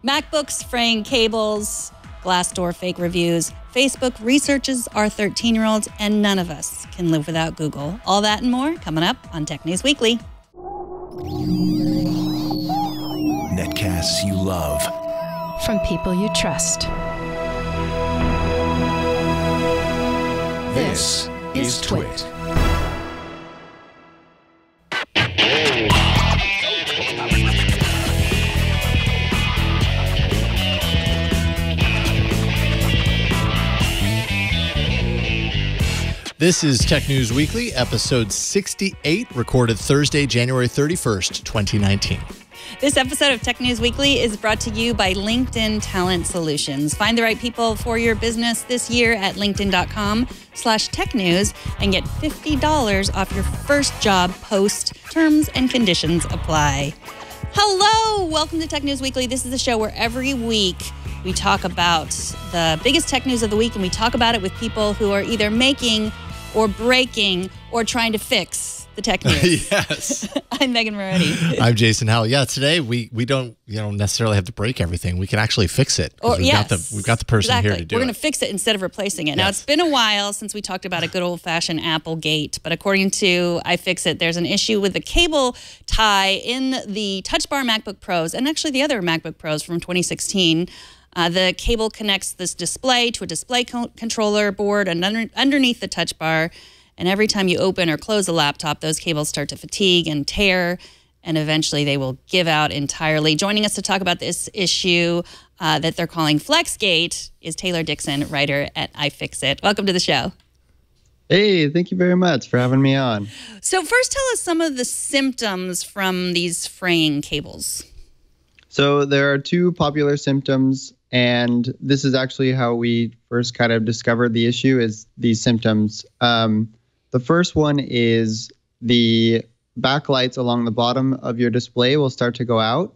MacBooks, fraying cables, Glassdoor fake reviews, Facebook researches our 13-year-olds, and none of us can live without Google. All that and more coming up on Tech News Weekly. Netcasts you love. From people you trust. This is Twit. This is Tech News Weekly, episode 68, recorded Thursday, January 31st, 2019. This episode of Tech News Weekly is brought to you by LinkedIn Talent Solutions. Find the right people for your business this year at linkedin.com/technews and get $50 off your first job post. Terms and conditions apply. Hello, welcome to Tech News Weekly. This is the show where every week we talk about the biggest tech news of the week, and we talk about it with people who are either making or breaking or trying to fix the tech news. Yes. I'm Megan Morrone. I'm Jason Howell. Yeah, today we don't necessarily have to break everything. We can actually fix it. Or, we've got the person exactly. here to do We're it. going to fix it instead of replacing it. Yes. Now, it's been a while since we talked about a good old-fashioned Apple gate, but according to iFixit, there's an issue with the cable tie in the Touch Bar MacBook Pros, and actually the other MacBook Pros from 2016. The cable connects this display to a display controller board and underneath the touch bar. And every time you open or close a laptop, those cables start to fatigue and tear, and eventually they will give out entirely. Joining us to talk about this issue that they're calling Flexgate is Taylor Dixon, writer at iFixit. Welcome to the show. Hey, thank you very much for having me on. So first, tell us some of the symptoms from these fraying cables. So there are two popular symptoms, and this is actually how we first kind of discovered the issue, is these symptoms. The first one is the backlights along the bottom of your display will start to go out,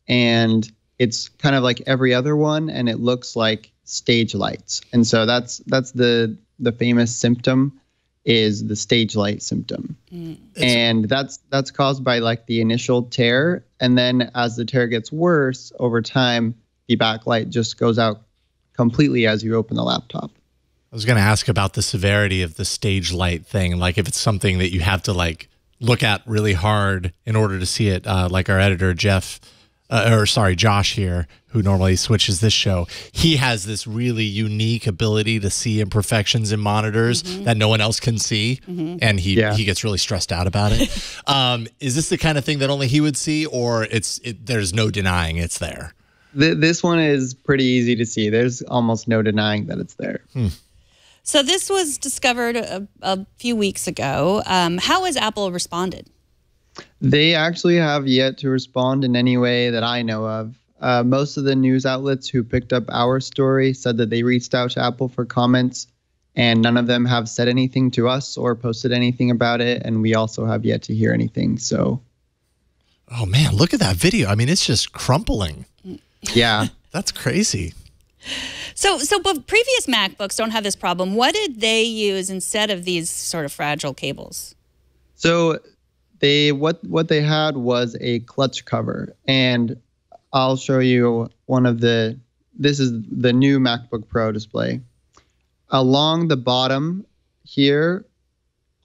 and it's kind of like every other one, and it looks like stage lights. And so that's the famous symptom, is the stage light symptom. And that's caused by like the initial tear, and then as the tear gets worse over time, the backlight just goes out completely as you open the laptop. I was going to ask about the severity of the stage light thing, like if it's something that you have to like look at really hard in order to see it, like our editor Josh here, who normally switches this show. He has this really unique ability to see imperfections in monitors that no one else can see, and he gets really stressed out about it. Is this the kind of thing that only he would see, or there's no denying it's there? This one is pretty easy to see. There's almost no denying that it's there. So this was discovered a few weeks ago. How has Apple responded? They actually have yet to respond in any way that I know of. Most of the news outlets who picked up our story said that they reached out to Apple for comments, and none of them have said anything to us or posted anything about it, and we also have yet to hear anything. So, oh man, look at that video. I mean, it's just crumpling. Yeah. That's crazy. So but previous MacBooks don't have this problem. What did they use instead of these sort of fragile cables? So what they had was a clutch cover, and I'll show you this is the new MacBook Pro display. Along the bottom here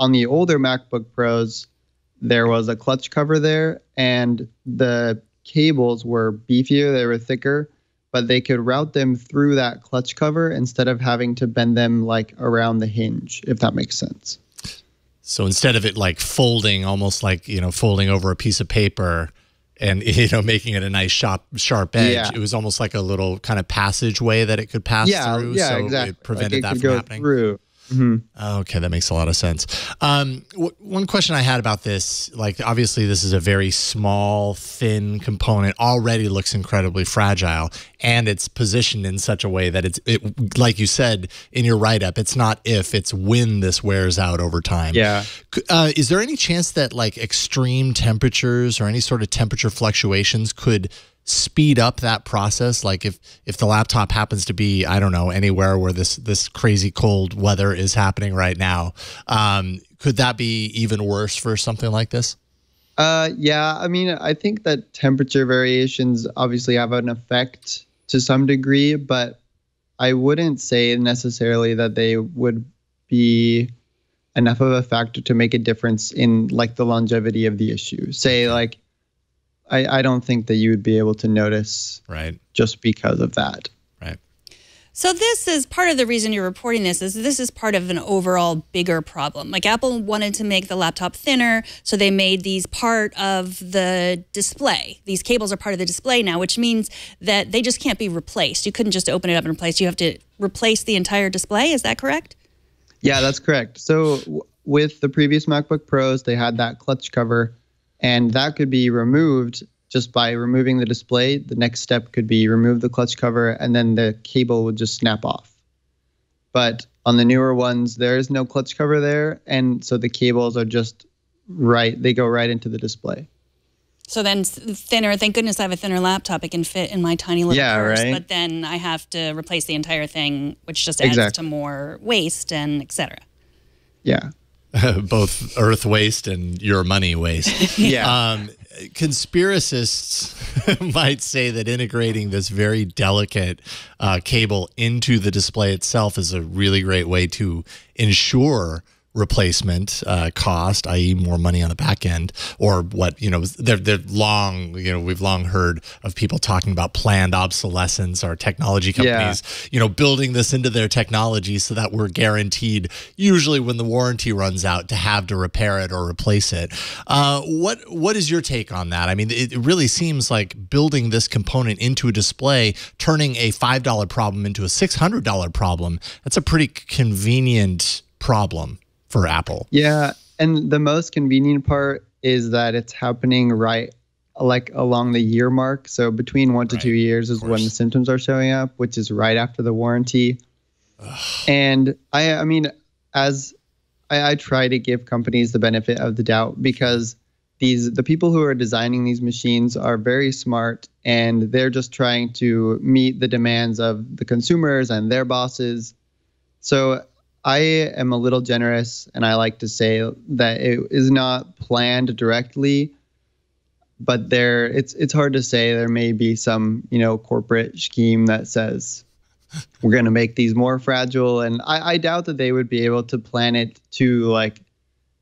on the older MacBook Pros, there was a clutch cover there, and the cables were beefier, they were thicker, but they could route them through that clutch cover instead of having to bend them like around the hinge, if that makes sense. So instead of it like folding, almost like, folding over a piece of paper and, making it a nice sharp edge, it was almost like a little kind of passageway that it could pass through. Yeah, so exactly. It prevented like it that could from go happening. Through. Okay, that makes a lot of sense. One question I had about this, like obviously this is a very small, thin component, already looks incredibly fragile, and it's positioned in such a way that it like you said in your write-up, it's not if, it's when this wears out over time. Yeah. Is there any chance that like extreme temperatures or any sort of temperature fluctuations could speed up that process? Like if the laptop happens to be, I don't know, anywhere where this crazy cold weather is happening right now, could that be even worse for something like this? Yeah, I mean, I think that temperature variations obviously have an effect to some degree, but I wouldn't say necessarily that they would be enough of a factor to make a difference in like the longevity of the issue. Say like, I don't think that you would be able to notice just because of that. Right. So this is part of the reason you're reporting this is part of an overall bigger problem. Like Apple wanted to make the laptop thinner, so they made these part of the display. These cables are part of the display now, which means that they just can't be replaced. You couldn't just open it up and replace. You have to replace the entire display. Is that correct? Yeah, that's correct. So with the previous MacBook Pros, they had that clutch cover, and that could be removed just by removing the display. The next step could be remove the clutch cover, and then the cable would just snap off. But on the newer ones, there is no clutch cover there, and so the cables are just they go right into the display. So then thinner, thank goodness I have a thinner laptop. It can fit in my tiny little purse, right? But then I have to replace the entire thing, which just adds to more waste and et cetera. Yeah. Both earth waste and your money waste. Yeah. Conspiracists might say that integrating this very delicate cable into the display itself is a really great way to ensure replacement cost, i.e. more money on the back end, or what, they're long, we've long heard of people talking about planned obsolescence, or technology companies, building this into their technology so that we're guaranteed, usually when the warranty runs out, to have to repair it or replace it. What is your take on that? I mean, it really seems like building this component into a display, turning a $5 problem into a $600 problem, that's a pretty convenient problem for Apple. Yeah, and the most convenient part is that it's happening right like along the year mark. So between 1 to 2 years is when the symptoms are showing up, which is right after the warranty. And I mean, as I try to give companies the benefit of the doubt, because the people who are designing these machines are very smart, and they're just trying to meet the demands of the consumers and their bosses. So I am a little generous, and I like to say that it is not planned directly, but it's hard to say. There may be some, corporate scheme that says we're going to make these more fragile, and I doubt that they would be able to plan it to like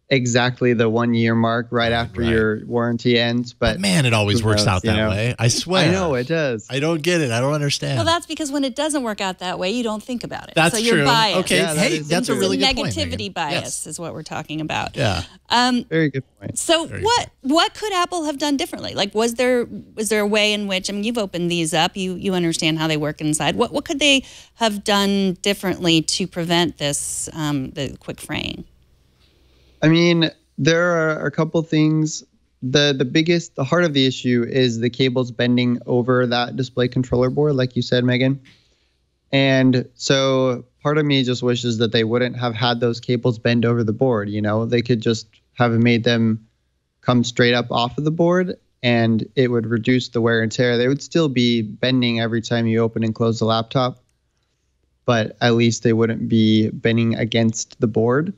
exactly the 1 year mark right after your warranty ends. But man, it always works out that way. I swear. I know it does. I don't get it. I don't understand. Well, that's because when it doesn't work out that way, you don't think about it. That's so true. You're biased. Okay. Yeah, that's a really good point. Negativity bias is what we're talking about. Yeah. Very good point. So what could Apple have done differently? Like, was there a way in which, I mean, you've opened these up, you understand how they work inside. What could they have done differently to prevent this, the quick fraying? I mean, there are a couple things. The heart of the issue is the cables bending over that display controller board, like you said, Megan. And so part of me just wishes that they wouldn't have had those cables bend over the board. They could just have made them come straight up off of the board, and it would reduce the wear and tear. They would still be bending every time you open and close the laptop, but at least they wouldn't be bending against the board.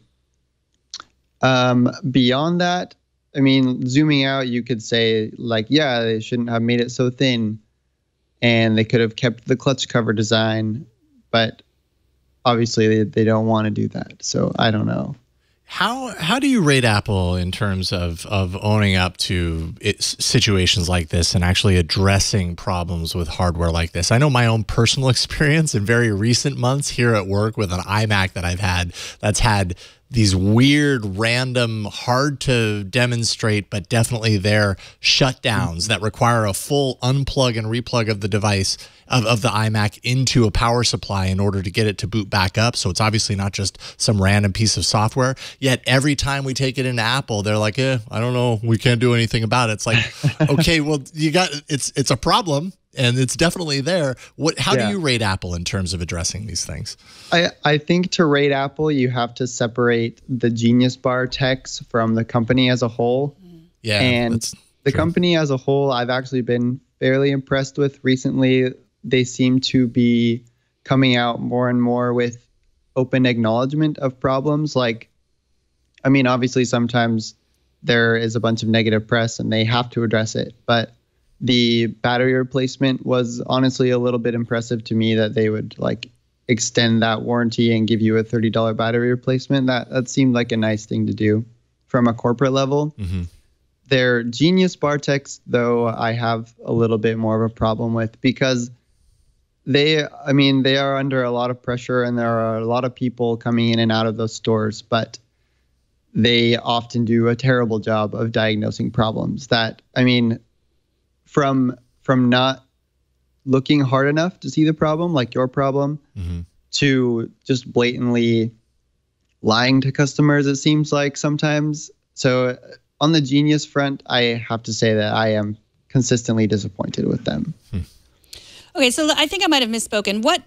Beyond that, I mean, zooming out, you could say they shouldn't have made it so thin, and they could have kept the clutch cover design, but obviously they don't want to do that. So I don't know. How do you rate Apple in terms of owning up to situations like this and actually addressing problems with hardware like this? I know my own personal experience in very recent months here at work with an iMac that I've had that's had these weird, random, hard to demonstrate, but definitely there shutdowns that require a full unplug and replug of the device, of the iMac into a power supply in order to get it to boot back up. So it's obviously not just some random piece of software. Yet every time we take it into Apple, they're like, I don't know, we can't do anything about it. It's like, okay, well, it's a problem. And it's definitely there. How do you rate Apple in terms of addressing these things? I think to rate Apple, you have to separate the Genius Bar techs from the company as a whole. Yeah, and the company as a whole, I've actually been fairly impressed with recently. They seem to be coming out more and more with open acknowledgement of problems. Like, I mean, obviously sometimes there is a bunch of negative press and they have to address it. But the battery replacement was honestly a little bit impressive to me, that they would like extend that warranty and give you a $30 battery replacement. That seemed like a nice thing to do from a corporate level. Mm-hmm. Their Genius bar techs, though, I have a little bit more of a problem with, because they are under a lot of pressure and there are a lot of people coming in and out of those stores, but they often do a terrible job of diagnosing problems that, from not looking hard enough to see the problem, like your problem, mm-hmm. to just blatantly lying to customers, it seems like sometimes. So on the Genius front, I have to say that I am consistently disappointed with them. Okay, so I think I might have misspoken. What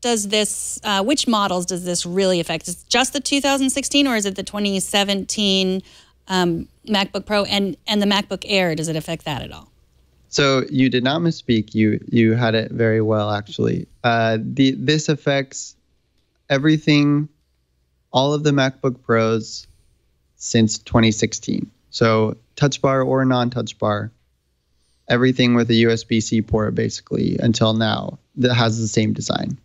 does this, which models does this really affect? Is it just the 2016, or is it the 2017 MacBook Pro and the MacBook Air? Does it affect that at all? So you did not misspeak. You had it very well, actually. This affects everything, all of the MacBook Pros since 2016. So Touch Bar or non-Touch Bar, everything with a USB-C port basically until now that has the same design.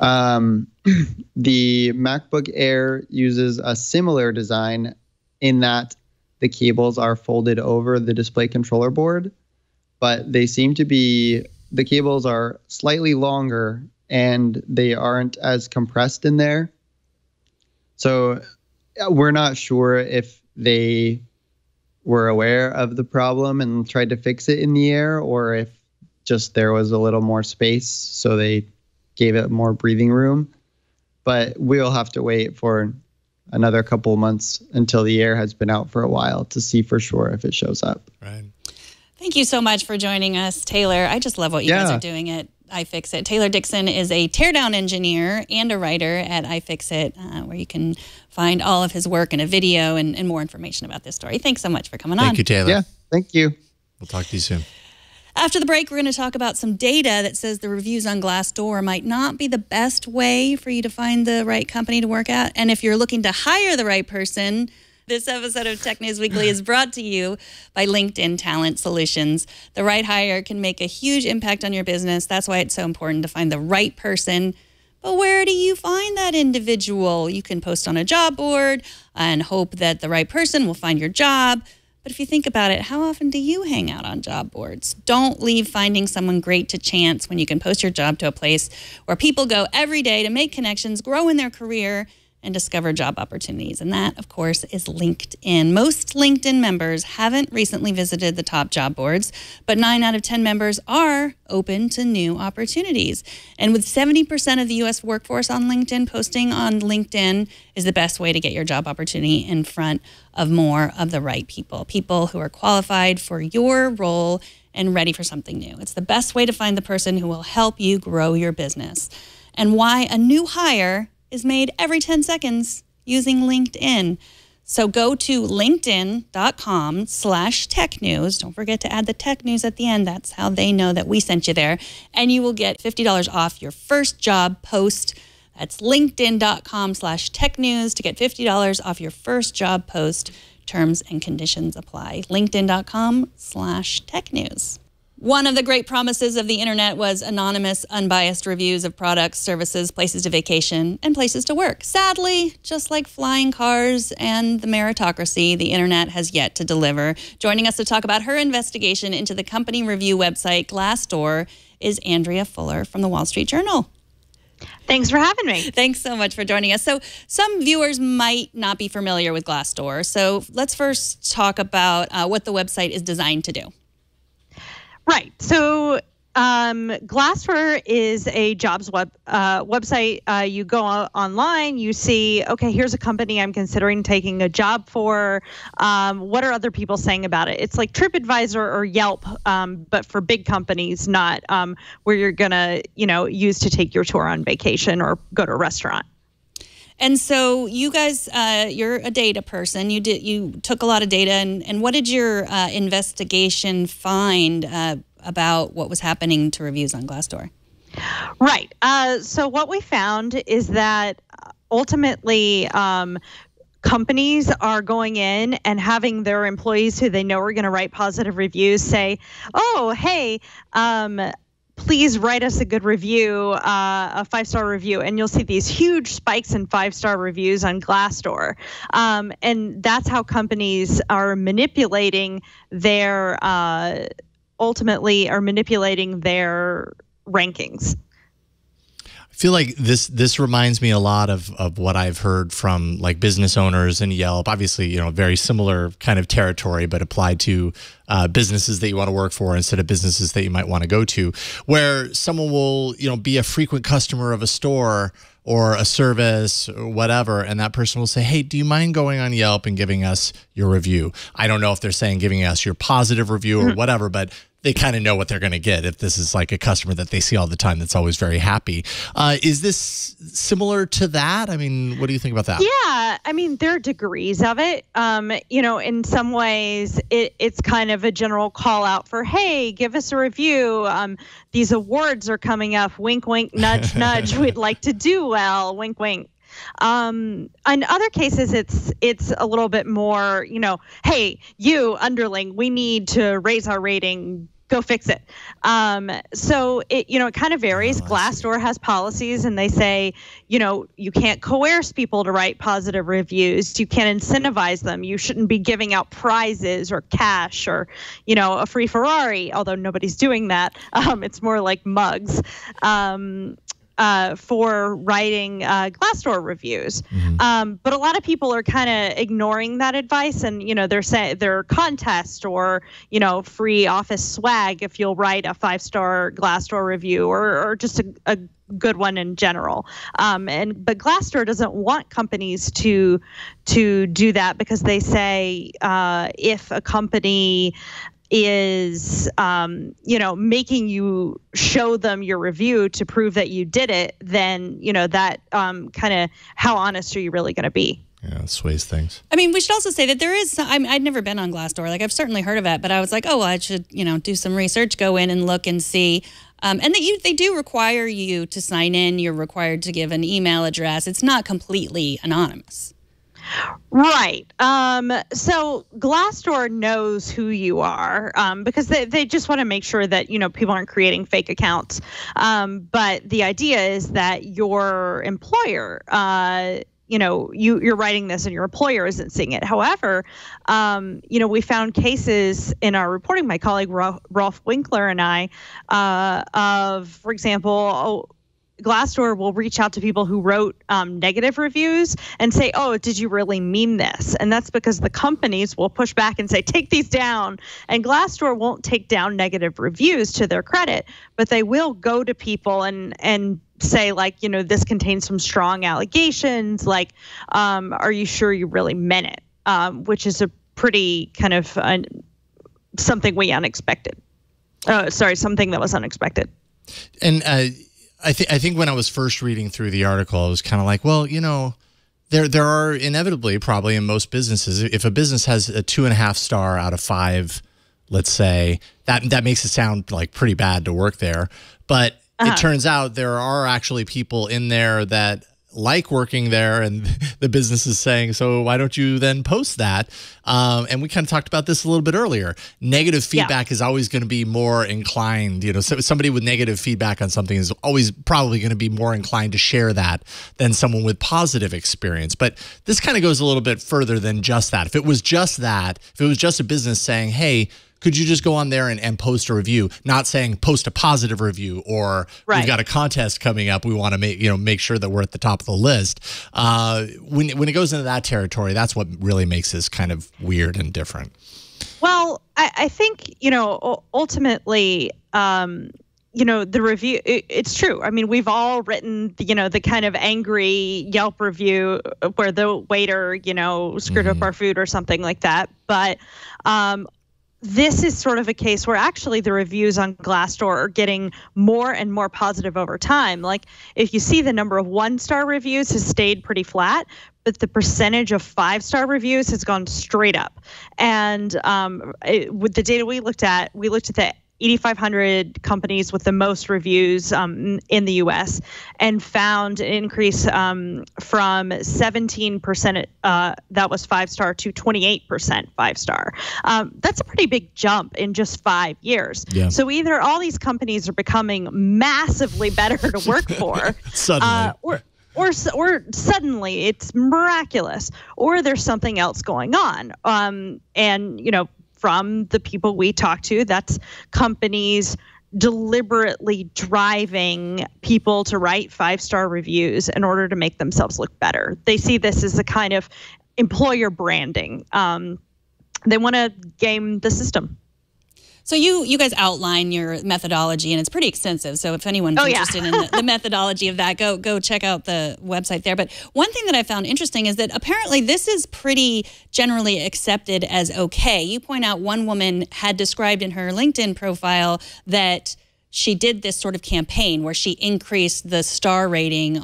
The MacBook Air uses a similar design in that the cables are folded over the display controller board, but they seem to be, the cables are slightly longer and they aren't as compressed in there. So we're not sure if they were aware of the problem and tried to fix it in the Air, or if just there was a little more space, so they gave it more breathing room. But we'll have to wait for another couple of months until the Air has been out for a while to see for sure if it shows up. Right. Thank you so much for joining us, Taylor. I just love what you guys are doing at iFixit. Taylor Dixon is a teardown engineer and a writer at iFixit, where you can find all of his work and a video and more information about this story. Thanks so much for coming on. Thank you, Taylor. Yeah, thank you. We'll talk to you soon. After the break, we're going to talk about some data that says the reviews on Glassdoor might not be the best way for you to find the right company to work at. And if you're looking to hire the right person, this episode of Tech News Weekly is brought to you by LinkedIn Talent Solutions. The right hire can make a huge impact on your business. That's why it's so important to find the right person. But where do you find that individual? You can post on a job board and hope that the right person will find your job. But if you think about it, how often do you hang out on job boards? Don't leave finding someone great to chance when you can post your job to a place where people go every day to make connections, grow in their career, and discover job opportunities. And that, of course, is LinkedIn. Most LinkedIn members haven't recently visited the top job boards, but 9 out of 10 members are open to new opportunities. And with 70% of the U.S. workforce on LinkedIn, posting on LinkedIn is the best way to get your job opportunity in front of more of the right people who are qualified for your role and ready for something new. It's the best way to find the person who will help you grow your business. And why a new hire is made every 10 seconds using LinkedIn. So go to linkedin.com/tech news. Don't forget to add the tech news at the end. That's how they know that we sent you there. And you will get $50 off your first job post. That's linkedin.com/tech news to get $50 off your first job post. Terms and conditions apply. linkedin.com/tech news. One of the great promises of the internet was anonymous, unbiased reviews of products, services, places to vacation, and places to work. Sadly, just like flying cars and the meritocracy, the internet has yet to deliver. Joining us to talk about her investigation into the company review website Glassdoor is Andrea Fuller from the Wall Street Journal. Thanks for having me. Thanks so much for joining us. So some viewers might not be familiar with Glassdoor. So let's first talk about what the website is designed to do. Right. So Glassdoor is a jobs website. You go online, you see, okay, here's a company I'm considering taking a job for. What are other people saying about it? It's like TripAdvisor or Yelp, but for big companies, not where you're going to, use to take your tour on vacation or go to a restaurant. And so you guys, you're a data person. You took a lot of data, and what did your investigation find about what was happening to reviews on Glassdoor? Right. So what we found is that ultimately companies are going in and having their employees who they know are going to write positive reviews say, oh, hey, please write us a good review, a 5-star review. And you'll see these huge spikes in 5-star reviews on Glassdoor. And that's how companies are manipulating their, ultimately are manipulating their rankings. I feel like this reminds me a lot of what I've heard from like business owners and Yelp. Obviously, you know, very similar kind of territory, but applied to businesses that you want to work for instead of businesses that you might want to go to, where someone will, you know, be a frequent customer of a store or a service or whatever, and that person will say, hey, do you mind going on Yelp and giving us your review? I don't know if they're saying giving us your positive review or whatever, but they kind of know what they're going to get if this is like a customer that they see all the time that's always very happy. Is this similar to that? I mean, what do you think about that? Yeah, I mean, there are degrees of it. You know, in some ways, it's kind of a general call out for, hey, give us a review. These awards are coming up. Wink, wink, nudge, nudge. We'd like to do well. Wink, wink. In other cases, it's a little bit more, you know, hey, you underling, we need to raise our rating. Go fix it. So it, you know, it kind of varies. Glassdoor has policies, and they say, you know, you can't coerce people to write positive reviews. You can't incentivize them. You shouldn't be giving out prizes or cash or, you know, a free Ferrari. Although nobody's doing that. It's more like mugs. For writing Glassdoor reviews. But a lot of people are kind of ignoring that advice, and, you know, they're saying they're contest or, you know, free office swag if you'll write a 5-star Glassdoor review or just a good one in general. But Glassdoor doesn't want companies to do that, because they say if a company is you know, making you show them your review to prove that you did it, then, you know, that kind of, how honest are you really going to be? Yeah, it sways things. I mean, we should also say that there is, I'd never been on Glassdoor. Like, I've certainly heard of it, but I was like, oh, well, I should, you know, do some research, go in and look and see. And they do require you to sign in. You're required to give an email address. It's not completely anonymous. Right. So Glassdoor knows who you are, because they just want to make sure that, you know, people aren't creating fake accounts. But the idea is that your employer, you know, you're writing this and your employer isn't seeing it. However, you know, we found cases in our reporting, my colleague Rolf Winkler and I, of, for example, Glassdoor will reach out to people who wrote negative reviews and say, oh, did you really mean this? And that's because the companies will push back and say, take these down. And Glassdoor won't take down negative reviews to their credit, but they will go to people and say, like, you know, this contains some strong allegations. Like, are you sure you really meant it? Which is a pretty kind of something something that was unexpected. And I think when I was first reading through the article, I was kind of like, well, you know, there are inevitably, probably in most businesses, if a business has a 2.5 star out of 5, let's say, that makes it sound like pretty bad to work there. But it turns out there are actually people in there that like working there, and the business is saying, so why don't you then post that? And we kind of talked about this a little bit earlier. Negative feedback is always going to be more inclined, you know, so somebody with negative feedback on something is always probably going to be more inclined to share that than someone with positive experience. But this kind of goes a little bit further than just that. If it was just that, if it was just a business saying, hey, could you just go on there and post a review, not saying post a positive review or we've got a contest coming up, we want to make sure that we're at the top of the list. When it goes into that territory, that's what really makes this kind of weird and different. Well, I think, you know, ultimately, you know, the review, it's true. I mean, we've all written, you know, the kind of angry Yelp review where the waiter, you know, screwed up our food or something like that. But this is sort of a case where actually the reviews on Glassdoor are getting more and more positive over time. Like, if you see, the number of 1-star reviews has stayed pretty flat, but the percentage of 5-star reviews has gone straight up. And with the data we looked at the 8,500 companies with the most reviews in the U.S. and found an increase from 17% that was 5-star to 28% 5-star. That's a pretty big jump in just 5 years. Yeah. So either all these companies are becoming massively better to work for, suddenly. Or suddenly it's miraculous, or there's something else going on. And from the people we talk to, that's companies deliberately driving people to write 5-star reviews in order to make themselves look better. They see this as a kind of employer branding. They want to game the system. So you guys outline your methodology, and it's pretty extensive. So if anyone's interested in the methodology of that, go check out the website there. But one thing that I found interesting is that apparently this is pretty generally accepted as okay. You point out one woman had described in her LinkedIn profile that she did this sort of campaign where she increased the star rating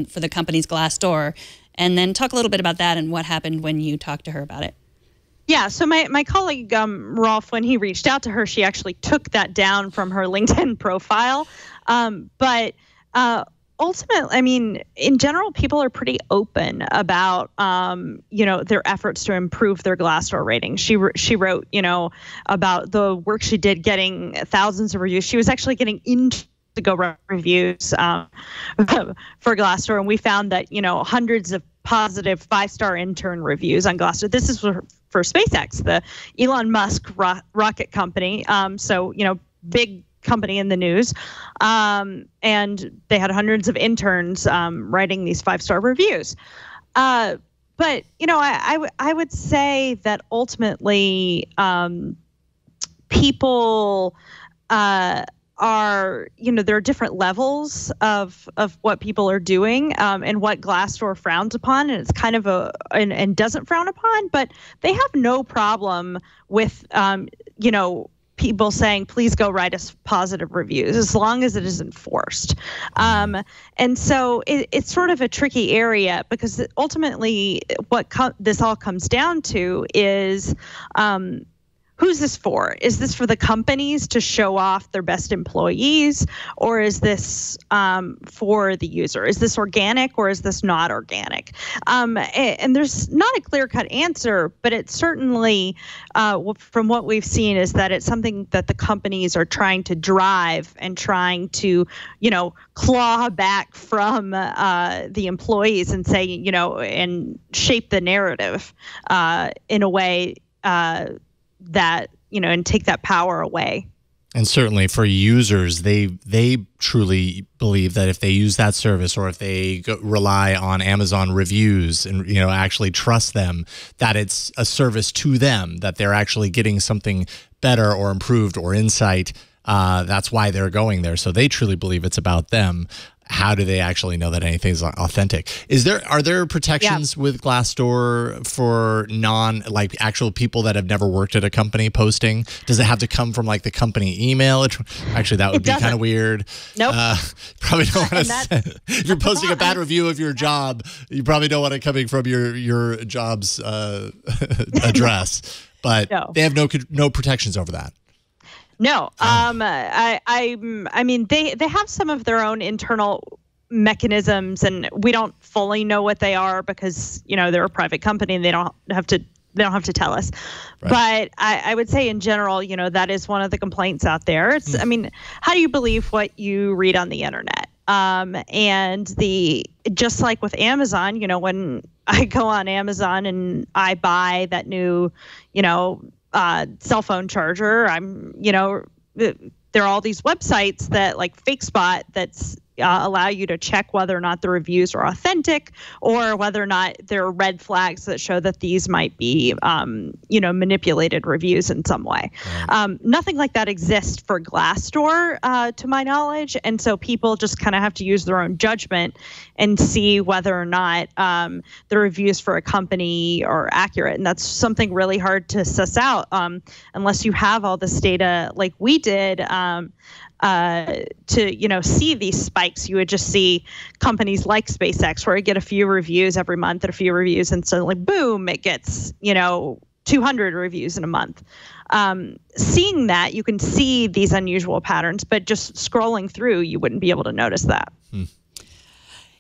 for the company's Glassdoor. And then talk a little bit about that and what happened when you talked to her about it. Yeah, so my colleague, Rolf, when he reached out to her, she actually took that down from her LinkedIn profile. But ultimately, I mean, in general, people are pretty open about, their efforts to improve their Glassdoor rating. She wrote, about the work she did getting thousands of reviews. She was actually getting into go reviews for Glassdoor, and we found that hundreds of positive 5-star intern reviews on Glassdoor. This is for SpaceX, the Elon Musk rocket company. So big company in the news, and they had hundreds of interns writing these 5-star reviews. But I would say that ultimately people are, there are different levels of what people are doing and what Glassdoor frowns upon, and it's kind of and doesn't frown upon, but they have no problem with people saying, please go write us positive reviews, as long as it isn't forced. And so it's sort of a tricky area, because ultimately what this all comes down to is who's this for? Is this for the companies to show off their best employees, or is this for the user? Is this organic, or is this not organic? And there's not a clear-cut answer, but it's certainly, from what we've seen, is that it's something that the companies are trying to drive and trying to, claw back from the employees and say, and shape the narrative in a way that, and take that power away. And certainly for users, they truly believe that if they use that service, or if they rely on Amazon reviews and actually trust them, that it's a service to them, that they're actually getting something better or improved or insight. That's why they're going there. So they truly believe it's about them. How do they actually know that anything's authentic? Are there protections with Glassdoor for actual people that have never worked at a company posting? Does it have to come from the company email? Actually, that would be kind of weird. Nope. Probably don't want to. If you're posting a bad review of your job, you probably don't want it coming from your job's address. But they have no protections over that. No, I mean, they have some of their own internal mechanisms, and we don't fully know what they are because they're a private company and they don't have to tell us. Right. But I would say in general, that is one of the complaints out there. It's I mean, how do you believe what you read on the internet? And just like with Amazon, when I go on Amazon and I buy that new, cell phone charger, there are all these websites that FakeSpot that's allow you to check whether or not the reviews are authentic, or whether or not there are red flags that show that these might be, manipulated reviews in some way. Right. Nothing like that exists for Glassdoor, to my knowledge, and so people just kind of have to use their own judgment and see whether or not the reviews for a company are accurate, and that's something really hard to suss out unless you have all this data like we did. To see these spikes. You would just see companies like SpaceX where you get a few reviews every month and a few reviews, and suddenly boom, it gets 200 reviews in a month. Seeing that, you can see these unusual patterns, but just scrolling through, you wouldn't be able to notice that.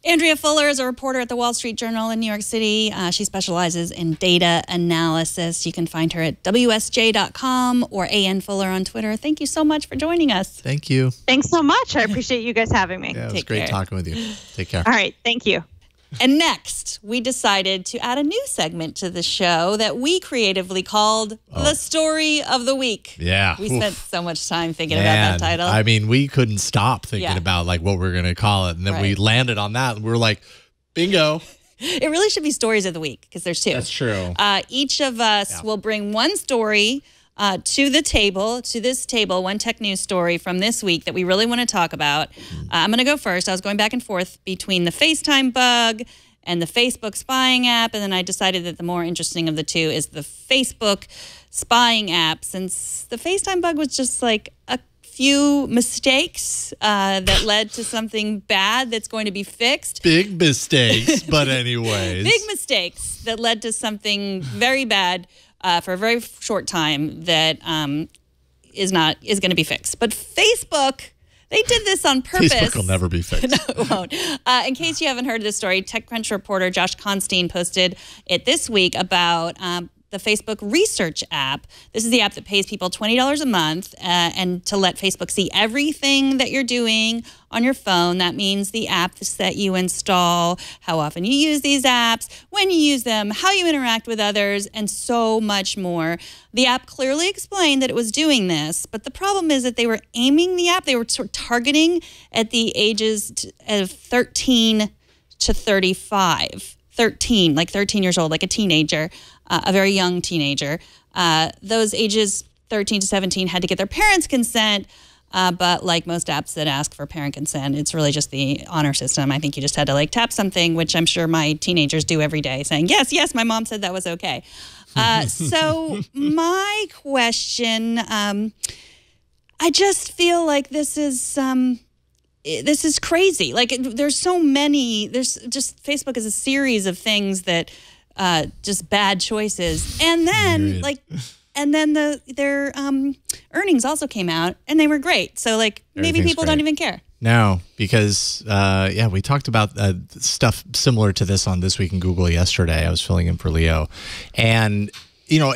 Andrea Fuller is a reporter at the Wall Street Journal in New York City. She specializes in data analysis. You can find her at WSJ.com or AN Fuller on Twitter. Thank you so much for joining us. Thank you. Thanks so much. I appreciate you guys having me. Yeah, it was Take great care. talking with you. Take care. All right. Thank you. And next, we decided to add a new segment to the show that we creatively called The Story of the Week. Yeah. We spent so much time thinking Man, about that title. I mean, we couldn't stop thinking Yeah. about like what we're going to call it. And then we Right. landed on that and we were like, bingo. It really should be Stories of the Week because there's two. That's true. Each of us will bring one story to this table, one tech news story from this week that we really want to talk about. I'm going to go first. I was going back and forth between the FaceTime bug and the Facebook spying app, and then I decided that the more interesting of the two is the Facebook spying app, since the FaceTime bug was just like a few mistakes that led to something bad that's going to be fixed. Big mistakes, but anyways. Big mistakes that led to something very bad for a very short time that is going to be fixed. But Facebook, they did this on purpose. Facebook will never be fixed. No, it won't. In case you haven't heard of this story, TechCrunch reporter Josh Constein posted it this week about the Facebook Research app. This is the app that pays people $20 a month and to let Facebook see everything that you're doing on your phone. That means the apps that you install, how often you use these apps, when you use them, how you interact with others, and so much more. The app clearly explained that it was doing this, but the problem is that they were aiming the app, they were sort of targeting at the ages of 13 to 35. 13, like 13 years old, like a teenager, a very young teenager. Those ages 13 to 17 had to get their parents' consent, but like most apps that ask for parent consent, it's really just the honor system. I think you just had to like tap something, which I'm sure my teenagers do every day, saying, yes, my mom said that was okay. So my question, I just feel like this is crazy. Like there's so many, there's just, Facebook is a series of things that just bad choices. And then their earnings also came out and they were great. So like maybe people don't even care. No, because we talked about stuff similar to this on This Week in Google yesterday. I was filling in for Leo, and you know,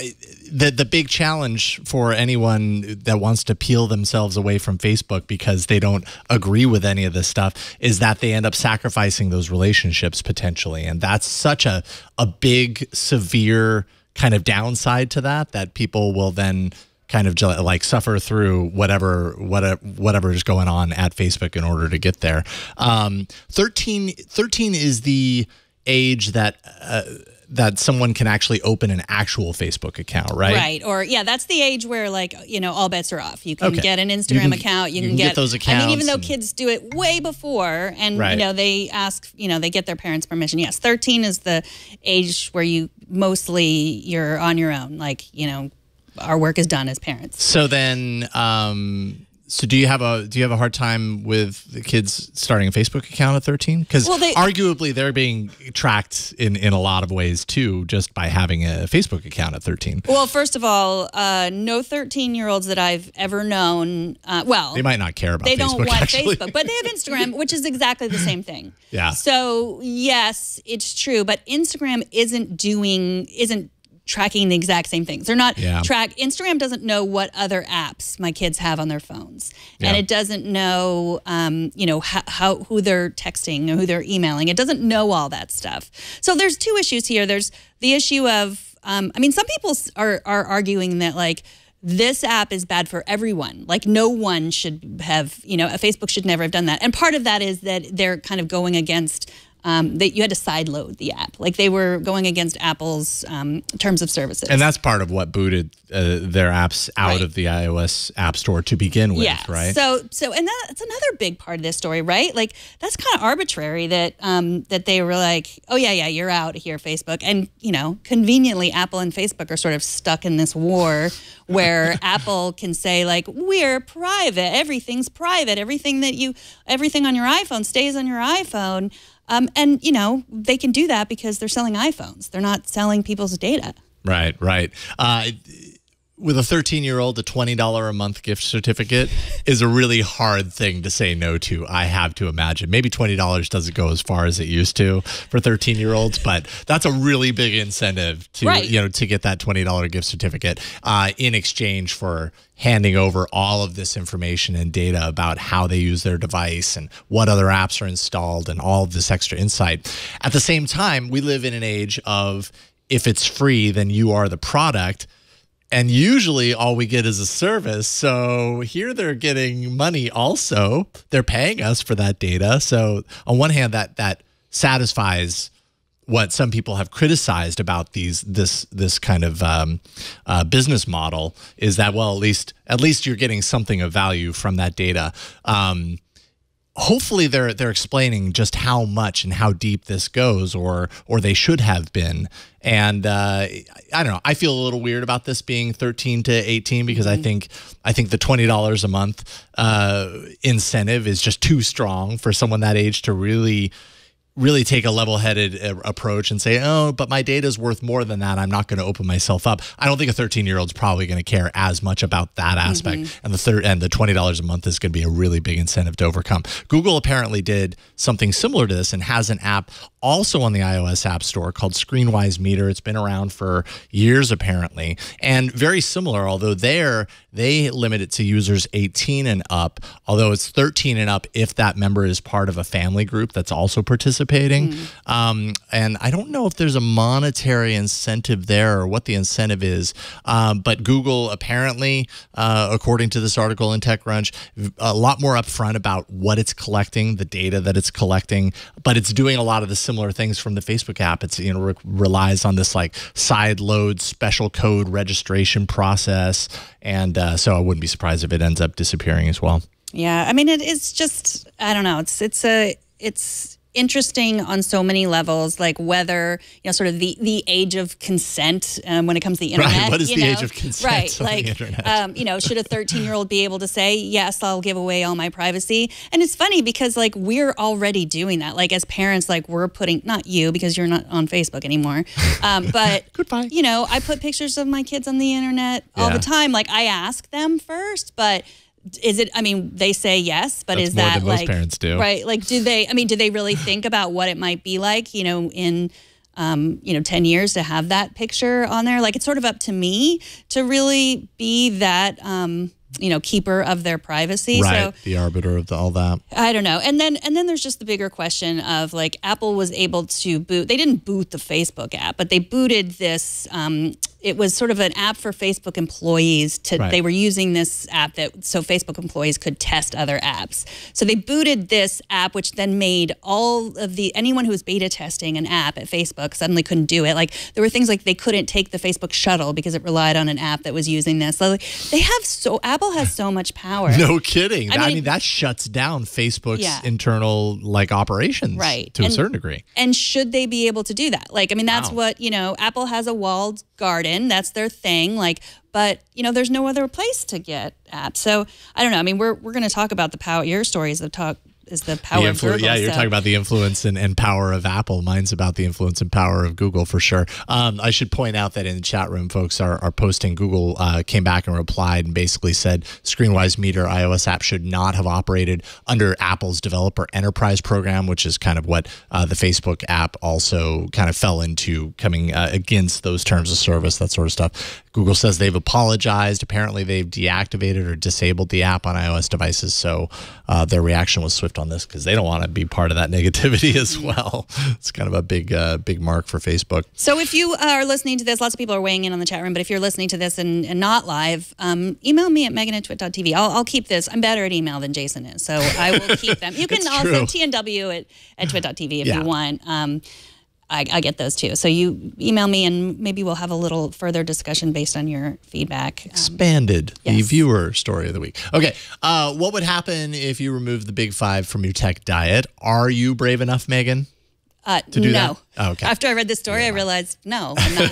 the big challenge for anyone that wants to peel themselves away from Facebook because they don't agree with any of this stuff is that they end up sacrificing those relationships potentially, and that's such a big, severe kind of downside to that people will then kind of like suffer through whatever is going on at Facebook in order to get there. 13 is the age that someone can actually open an actual Facebook account, right? Right. Or that's the age where like, all bets are off. You can get an Instagram account. You can get those accounts. I mean, even though kids do it way before and, they ask, they get their parents' permission. Yes. 13 is the age where you're on your own. Like, our work is done as parents. So then, do you have a hard time with the kids starting a Facebook account at 13? Because arguably they're being tracked in a lot of ways too, just by having a Facebook account at 13. Well, first of all, no 13-year-olds that I've ever known. They might not care about. They Facebook, don't want actually. Facebook, but they have Instagram, which is exactly the same thing. Yeah. So yes, it's true, but Instagram isn't tracking the exact same things. They're not Instagram doesn't know what other apps my kids have on their phones, and it doesn't know, who they're texting or who they're emailing. It doesn't know all that stuff. So there's two issues here. There's the issue of, some people are arguing that like this app is bad for everyone. Like no one should have, Facebook should never have done that. And part of that is that they're kind of going against. That you had to sideload the app. Like they were going against Apple's terms of services. And that's part of what booted their apps out of the iOS App Store to begin with, right? So and that's another big part of this story, right? Like that's kind of arbitrary that that they were like, oh yeah, you're out here, Facebook. And conveniently Apple and Facebook are sort of stuck in this war where Apple can say like, we're private, everything's private, everything on your iPhone stays on your iPhone. And they can do that because they're selling iPhones. They're not selling people's data. Right. With a 13-year-old, a $20 a month gift certificate is a really hard thing to say no to, I have to imagine. Maybe $20 doesn't go as far as it used to for 13-year-olds, but that's a really big incentive to to get that $20 gift certificate in exchange for handing over all of this information and data about how they use their device and what other apps are installed and all of this extra insight. At the same time, we live in an age of if it's free, then you are the product. And usually all we get is a service. So here they're getting money also. They're paying us for that data. So on one hand, that satisfies what some people have criticized about this kind of business model is that, well, at least you're getting something of value from that data. Hopefully they're explaining just how much and how deep this goes, or they should have been. And I don't know. I feel a little weird about this being 13 to 18 because I think the $20 a month incentive is just too strong for someone that age to really take a level-headed approach and say, oh, but my data is worth more than that. I'm not going to open myself up. I don't think a 13-year-old's probably going to care as much about that aspect. And the $20 a month is going to be a really big incentive to overcome. Google apparently did something similar to this and has an app also on the iOS App Store called Screenwise Meter. It's been around for years apparently, and very similar, although they limit it to users 18 and up, although it's 13 and up if that member is part of a family group that's also participating. And I don't know if there's a monetary incentive there or what the incentive is, but Google apparently, according to this article in TechCrunch, a lot more upfront about what it's collecting, the data that it's collecting, but it's doing a lot of the similar things from the Facebook app. It's relies on this like side load special code registration process, and so I wouldn't be surprised if it ends up disappearing as well. Yeah, I mean it's just, I don't know. It's interesting on so many levels, like whether, sort of the age of consent when it comes to the internet. Right. What is the age of consent on like, the internet? Should a 13-year-old be able to say, yes, I'll give away all my privacy? And it's funny because, like, we're already doing that. Like, as parents, like, we're putting, not you because you're not on Facebook anymore, but, goodbye. I put pictures of my kids on the internet all the time. Like, I ask them first, but is it, I mean, they say yes, but That's is more that than most like, parents do. Right? Like, do they really think about what it might be like, in 10 years to have that picture on there? Like, it's sort of up to me to really be that, keeper of their privacy. Right, So, the arbiter of all that. I don't know. And then there's just the bigger question of, like, Apple was able to boot, they didn't boot the Facebook app, but they booted this, it was sort of an app for Facebook employees they were using this app so Facebook employees could test other apps. So they booted this app, which then made anyone who was beta testing an app at Facebook suddenly couldn't do it. Like, there were things like they couldn't take the Facebook shuttle because it relied on an app that was using this. So, like, Apple has so much power. No kidding. I mean, that shuts down Facebook's internal operations to a certain degree. And should they be able to do that? Like, I mean, that's what, Apple has a walled garden. That's their thing. Like, but, there's no other place to get apps. So I don't know. I mean, we're going to talk about the power. Your story is the power of Google. Yeah, you're talking about the influence and power of Apple. Mine's about the influence and power of Google for sure. I should point out that in the chat room, folks are posting. Google came back and replied and basically said Screenwise Meter iOS app should not have operated under Apple's Developer Enterprise program, which is kind of what the Facebook app also kind of fell into, coming against those terms of service, that sort of stuff. Google says they've apologized. Apparently, they've deactivated or disabled the app on iOS devices. So their reaction was swift on this because they don't want to be part of that negativity as well. It's kind of a big mark for Facebook. So if you are listening to this, lots of people are weighing in on the chat room, but if you're listening to this and not live, email me at megan@twit.tv. I'll keep this. I'm better at email than Jason is, so I will keep them. You can also TNW at twit.tv if you want. I get those too. So you email me and maybe we'll have a little further discussion based on your feedback. Expanded, the viewer story of the week. Okay, what would happen if you removed the big five from your tech diet? Are you brave enough, Megan, to do that? Oh, okay. After I read this story, I realized, no, I'm not.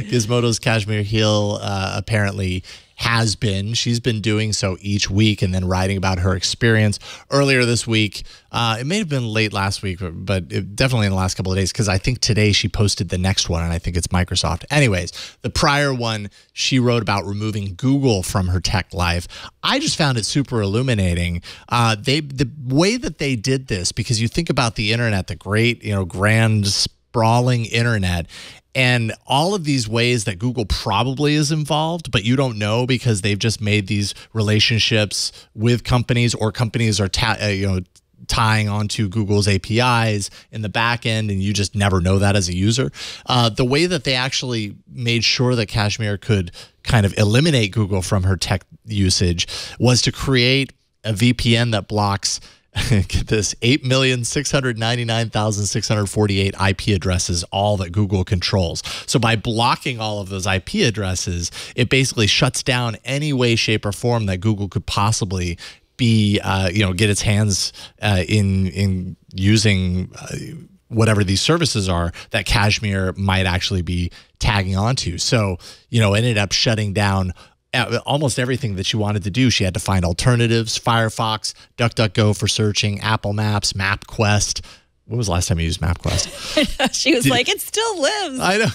Gizmodo's Kashmir Hill apparently has been. She's been doing so each week and then writing about her experience. Earlier this week, it may have been late last week, but definitely in the last couple of days, because I think today she posted the next one, and I think it's Microsoft. Anyways, the prior one, she wrote about removing Google from her tech life. I just found it super illuminating. The way that they did this, because you think about the internet, the great, grand, sprawling internet, and all of these ways that Google probably is involved, but you don't know because they've just made these relationships with companies, or companies are tying onto Google's APIs in the back end, and you just never know that as a user. The way that they actually made sure that Kashmir could kind of eliminate Google from her tech usage was to create a VPN that blocks, get this, 8,699,648 IP addresses, all that Google controls. So by blocking all of those IP addresses, it basically shuts down any way, shape, or form that Google could possibly be, get its hands in using whatever these services are that Kashmir might actually be tagging onto. So, ended up shutting down almost everything that she wanted to do. She had to find alternatives: Firefox, DuckDuckGo for searching, Apple Maps, MapQuest. When was the last time you used MapQuest? She was like, it still lives. I know.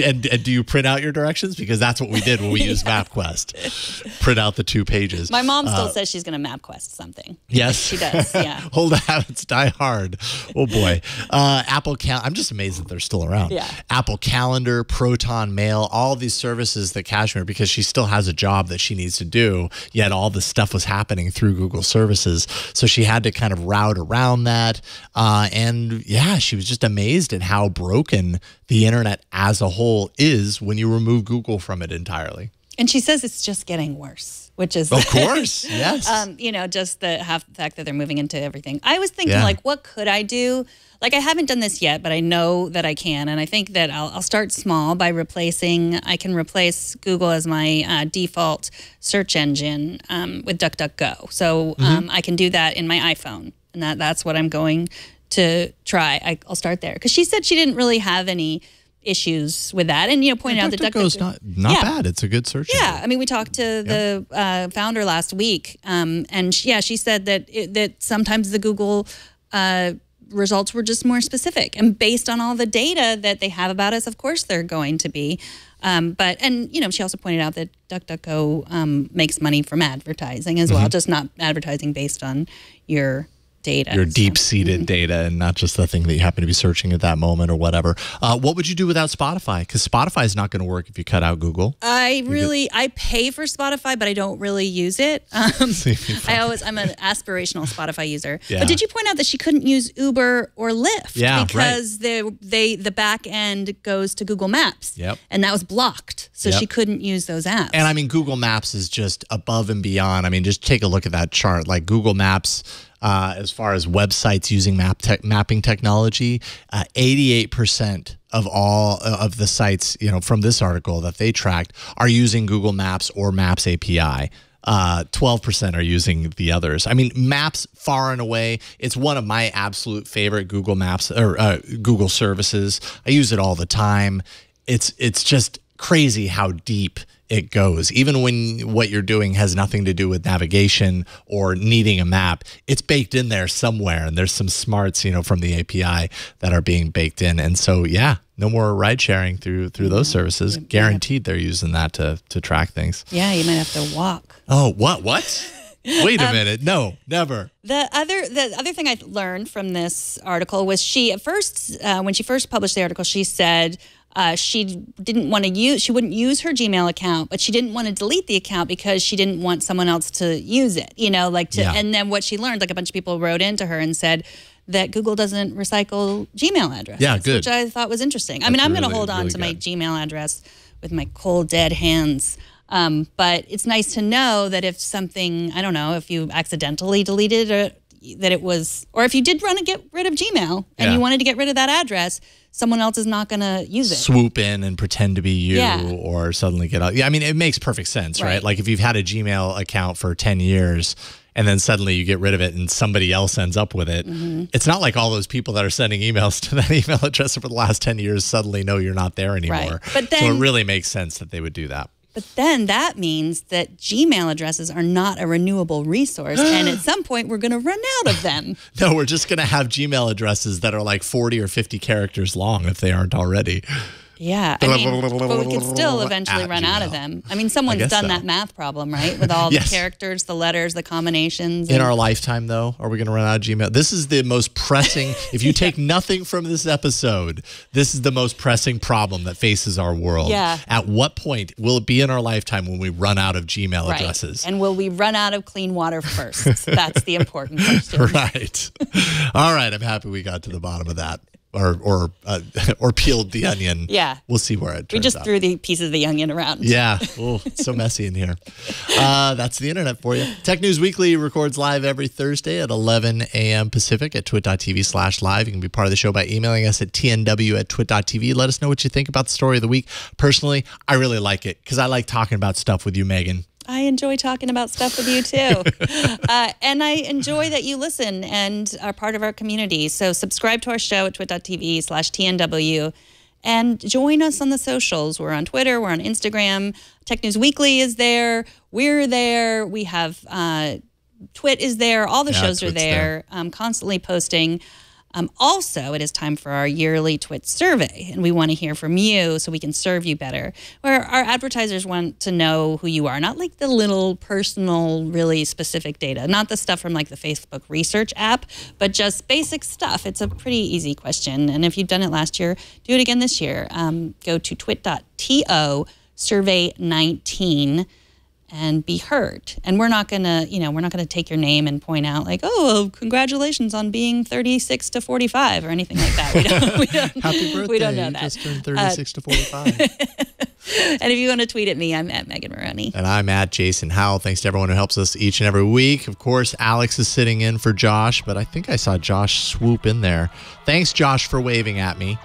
And do you print out your directions? Because that's what we did when we used MapQuest. Print out the 2 pages. My mom still says she's going to MapQuest something. Yes. She does, yeah. Old habits die hard. Oh, boy. I'm just amazed that they're still around. Yeah. Apple Calendar, Proton Mail, all of these services that Kashmir, because she still has a job that she needs to do, yet all this stuff was happening through Google services. So she had to kind of route around that. And yeah, she was just amazed at how broken the internet as a whole is when you remove Google from it entirely. And she says it's just getting worse, which is, of course, yes. Just the fact that they're moving into everything. I was thinking, like, what could I do? Like, I haven't done this yet, but I know that I can. And I think that I'll start small by I can replace Google as my default search engine with DuckDuckGo. So I can do that in my iPhone. And that's what I'm going to try. I'll start there, because she said she didn't really have any issues with that, and pointed out that DuckDuckGo's not bad. It's a good search engine. I mean, we talked to the founder last week, and she said that sometimes the Google results were just more specific, and based on all the data that they have about us, of course they're going to be. She also pointed out that DuckDuckGo makes money from advertising as well, just not advertising based on your data. Your deep-seated data, and not just the thing that you happen to be searching at that moment or whatever. What would you do without Spotify? Because Spotify is not going to work if you cut out Google. I pay for Spotify, but I don't really use it. I'm an aspirational Spotify user. Yeah. But did you point out that she couldn't use Uber or Lyft? Yeah, because the back end goes to Google Maps. Yep. And that was blocked. So she couldn't use those apps. And I mean, Google Maps is just above and beyond. I mean, just take a look at that chart. Like Google Maps, as far as websites using mapping technology, 88% of all of the sites, from this article that they tracked, are using Google Maps or Maps API. 12% are using the others. I mean, Maps, far and away, it's one of my absolute favorite Google Maps or Google services. I use it all the time. It's just crazy how deep it goes. Even when what you're doing has nothing to do with navigation or needing a map, it's baked in there somewhere, and there's some smarts, from the API that are being baked in. And so, no more ride sharing through those services. Guaranteed they're using that to track things. Yeah, you might have to walk. Oh, what? Wait a minute. No, never. The other thing I learned from this article was when she first published the article, she said she wouldn't use her Gmail account, but she didn't want to delete the account because she didn't want someone else to use it, and then what she learned, like a bunch of people wrote into her and said that Google doesn't recycle Gmail addresses. Yeah, good. Which I thought was interesting. I mean, I'm going to hold on to my Gmail address with my cold, dead hands. But it's nice to know that if something, I don't know, if you accidentally deleted it, that it was, or if you did want to get rid of Gmail and you wanted to get rid of that address, someone else is not going to use it. Swoop in and pretend to be you or suddenly get out. Yeah, I mean, it makes perfect sense, right? Like if you've had a Gmail account for 10 years and then suddenly you get rid of it and somebody else ends up with it, it's not like all those people that are sending emails to that email address for the last 10 years suddenly know you're not there anymore. Right. But then, so it really makes sense that they would do that. But then that means that Gmail addresses are not a renewable resource. And at some point, we're going to run out of them. No, we're just going to have Gmail addresses that are like 40 or 50 characters long if they aren't already. Yeah, I mean, but we could still eventually run out of them. I mean, someone's done that math problem, right? With all the characters, the letters, the combinations. In our lifetime, though, are we going to run out of Gmail? This is the most pressing, if you take nothing from this episode, this is the most pressing problem that faces our world. Yeah. At what point will it be in our lifetime when we run out of Gmail addresses? And will we run out of clean water first? That's the important question. Right. All right, I'm happy we got to the bottom of that. Or peeled the onion. Yeah. We'll see where it turns out. We just threw the pieces of the onion around. Yeah. Oh, it's so messy in here. That's the internet for you. Tech News Weekly records live every Thursday at 11 a.m. Pacific at twit.tv/live. You can be part of the show by emailing us at tnw@twit.tv. Let us know what you think about the story of the week. Personally, I really like it because I like talking about stuff with you, Megan. I enjoy talking about stuff with you, too. And I enjoy that you listen and are part of our community. So subscribe to our show at twit.tv/TNW and join us on the socials. We're on Twitter. We're on Instagram. Tech News Weekly is there. We're there. We have Twit is there. All the shows are there. Constantly posting. Also, it is time for our yearly Twit survey, and we want to hear from you so we can serve you better. Where our advertisers want to know who you are, not like the little personal, really specific data, not the stuff from like the Facebook research app, but just basic stuff. It's a pretty easy question, and if you've done it last year, do it again this year. Go to twit.to survey 19 and be heard. And we're not gonna, we're not gonna take your name and point out like, oh, congratulations on being 36 to 45 or anything like that. We don't Happy birthday! We don't know that. You just turned 36 to 45. And if you want to tweet at me, I'm at Megan Morrone. And I'm at Jason Howell. Thanks to everyone who helps us each and every week. Of course, Alex is sitting in for Josh, but I think I saw Josh swoop in there. Thanks, Josh, for waving at me.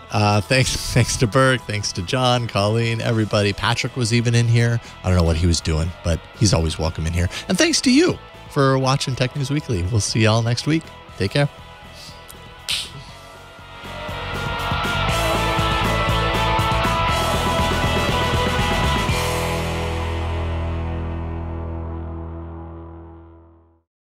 Thanks to Burke, thanks to John, Colleen, everybody. Patrick was even in here. I don't know what he was doing, but he's always welcome in here. And thanks to you for watching Tech News Weekly. We'll see y'all next week. Take care.